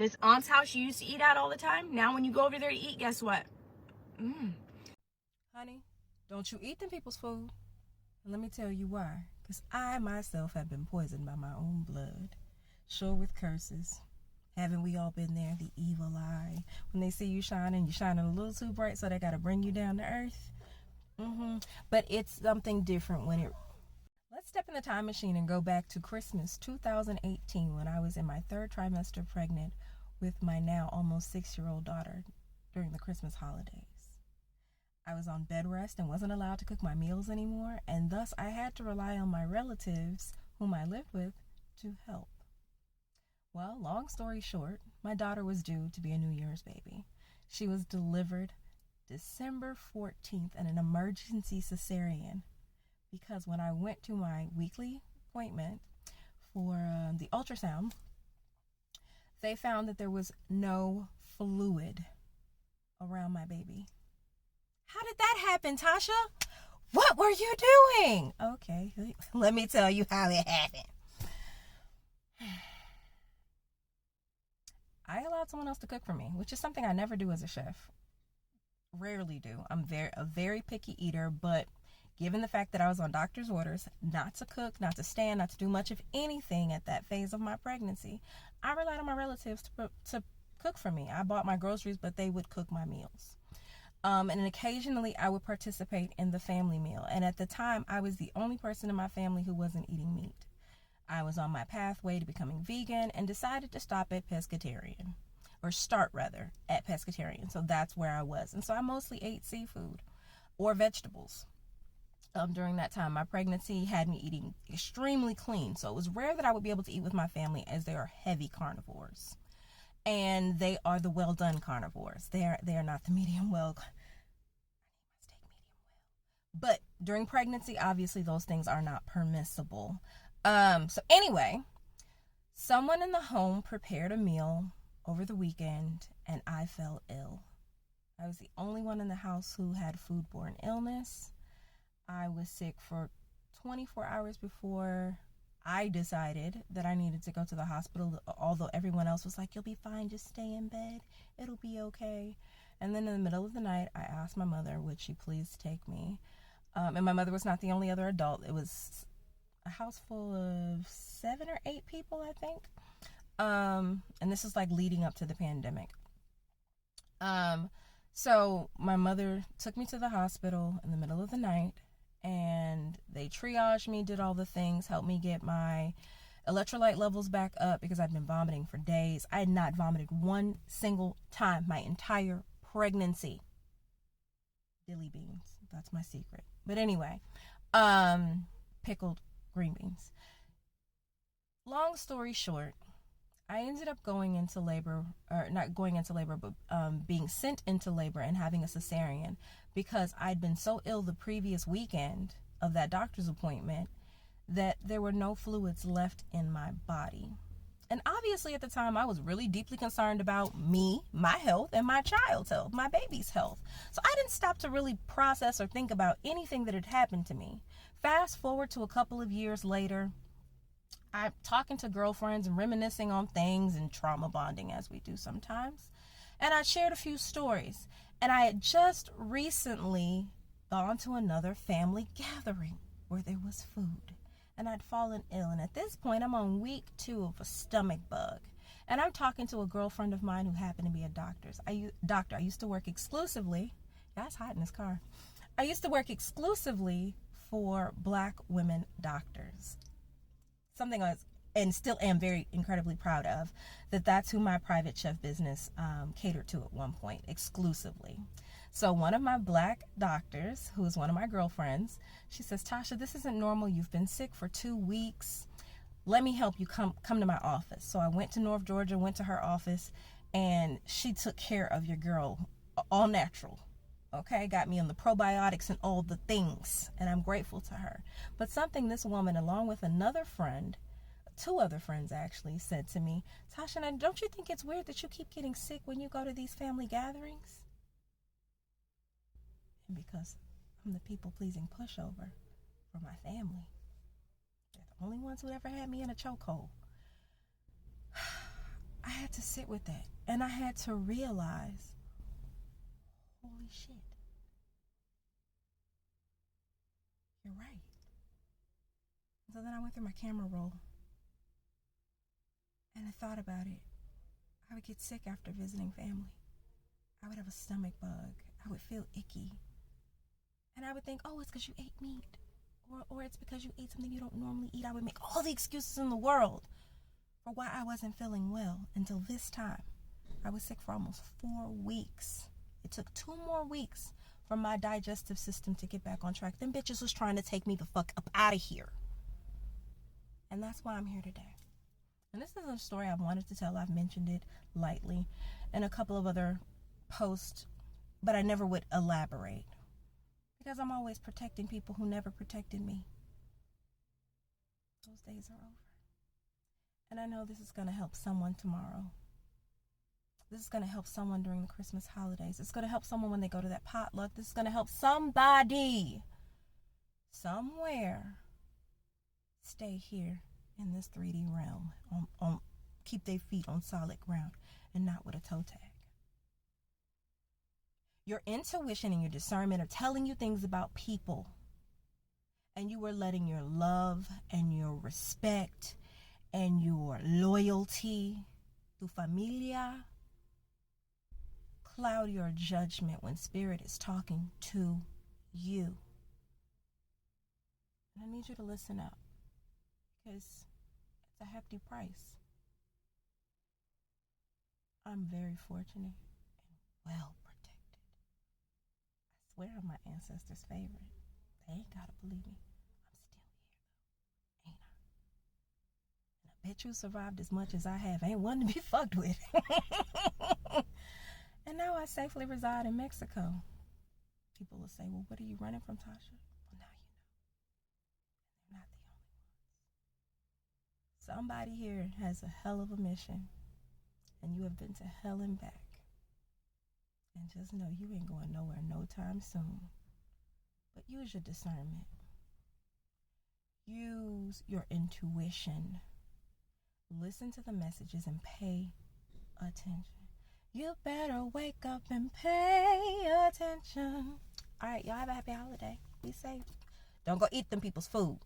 This aunt's house you used to eat at all the time, now when you go over there to eat, guess what? Honey, don't you eat them people's food. And let me tell you why. Because I myself have been poisoned by my own blood. Sure, with curses. Haven't we all been there? The evil eye. When they see you shining, you're shining a little too bright, so they got to bring you down to earth. But it's something different when it... Let's step in the time machine and go back to Christmas 2018 when I was in my third trimester pregnant with my now almost 6-year-old daughter during the Christmas holidays. I was on bed rest and wasn't allowed to cook my meals anymore, and thus I had to rely on my relatives, whom I lived with, to help. Well, long story short, my daughter was due to be a New Year's baby. She was delivered December 14th in an emergency cesarean because when I went to my weekly appointment for the ultrasound, they found that there was no fluid around my baby. How did that happen, Tasha? What were you doing? Okay, let me tell you how it happened. I allowed someone else to cook for me, which is something I never do as a chef. Rarely do. I'm a very picky eater, but given the fact that I was on doctor's orders not to cook, not to stand, not to do much of anything at that phase of my pregnancy, I relied on my relatives to cook for me. I bought my groceries, but they would cook my meals. And occasionally I would participate in the family meal. And at the time, I was the only person in my family who wasn't eating meat. I was on my pathway to becoming vegan and decided to start at pescatarian. So that's where I was. And so I mostly ate seafood or vegetables. During that time, my pregnancy had me eating extremely clean. So it was rare that I would be able to eat with my family as they are heavy carnivores. And they are the well done carnivores. They are not the medium well. I need my steak medium well. But during pregnancy, obviously those things are not permissible. So anyway, someone in the home prepared a meal over the weekend and I fell ill. I was the only one in the house who had foodborne illness. I was sick for 24 hours before I decided that I needed to go to the hospital, although everyone else was like, you'll be fine, just stay in bed, it'll be okay. And then in the middle of the night, I asked my mother, would she please take me? And my mother was not the only other adult. It was a house full of 7 or 8 people, I think. And this is like leading up to the pandemic. So my mother took me to the hospital in the middle of the night, and they triaged me, did all the things, helped me get my electrolyte levels back up because I'd been vomiting for days. I had not vomited one single time my entire pregnancy. Dilly beans, that's my secret. But anyway, pickled green beans. Long story short, I ended up going into labor, or not going into labor, but being sent into labor and having a cesarean because I'd been so ill the previous weekend of that doctor's appointment that there were no fluids left in my body. And obviously at the time I was really deeply concerned about me, my health, and my child's health, my baby's health. So I didn't stop to really process or think about anything that had happened to me. Fast forward to a couple of years later, I'm talking to girlfriends and reminiscing on things and trauma bonding as we do sometimes. And I shared a few stories. And I had just recently gone to another family gathering where there was food. And I'd fallen ill. And at this point, I'm on week 2 of a stomach bug. And I'm talking to a girlfriend of mine who happened to be a doctor. I used to work exclusively. Yeah, it's hot in this car. I used to work exclusively for Black women doctors. Something I was, and still am very incredibly proud of, that's who my private chef business catered to at one point exclusively. So one of my Black doctors, who is one of my girlfriends, she says, Tasha, this isn't normal. You've been sick for 2 weeks. Let me help you come to my office. So I went to North Georgia, went to her office, and she took care of your girl, all natural. Okay, got me on the probiotics and all the things, and I'm grateful to her. But something this woman, along with another friend, 2 other friends actually, said to me, Tasha, don't you think it's weird that you keep getting sick when you go to these family gatherings? And because I'm the people-pleasing pushover for my family, they're the only ones who ever had me in a chokehold. I had to sit with that. And I had to realize, holy shit, you're right. So then I went through my camera roll. And I thought about it. I would get sick after visiting family. I would have a stomach bug. I would feel icky. And I would think, oh, it's because you ate meat. Or it's because you ate something you don't normally eat. I would make all the excuses in the world for why I wasn't feeling well until this time. I was sick for almost 4 weeks. It took 2 more weeks for my digestive system to get back on track. Them bitches was trying to take me the fuck up out of here. And that's why I'm here today. And this is a story I've wanted to tell. I've mentioned it lightly in a couple of other posts, but I never would elaborate because I'm always protecting people who never protected me. Those days are over. And I know this is going to help someone tomorrow. This is going to help someone during the Christmas holidays. It's going to help someone when they go to that potluck. This is going to help somebody somewhere stay here in this 3D realm, on keep their feet on solid ground and not with a toe tag. Your intuition and your discernment are telling you things about people, and you are letting your love and your respect and your loyalty to familia cloud your judgment when spirit is talking to you. And I need you to listen up, because it's a hefty price. I'm very fortunate and well protected. I swear I'm my ancestors' favorite. They ain't gotta believe me. I'm still here, though, ain't I? And I bet you survived as much as I have. Ain't one to be fucked with. And now I safely reside in Mexico. People will say, well, what are you running from, Tasha? Well, now you know. They're not the only ones. Somebody here has a hell of a mission, and you have been to hell and back. And just know you ain't going nowhere no time soon. But use your discernment. Use your intuition. Listen to the messages and pay attention. You better wake up and pay attention. All right, y'all have a happy holiday. Be safe. Don't go eat them people's food.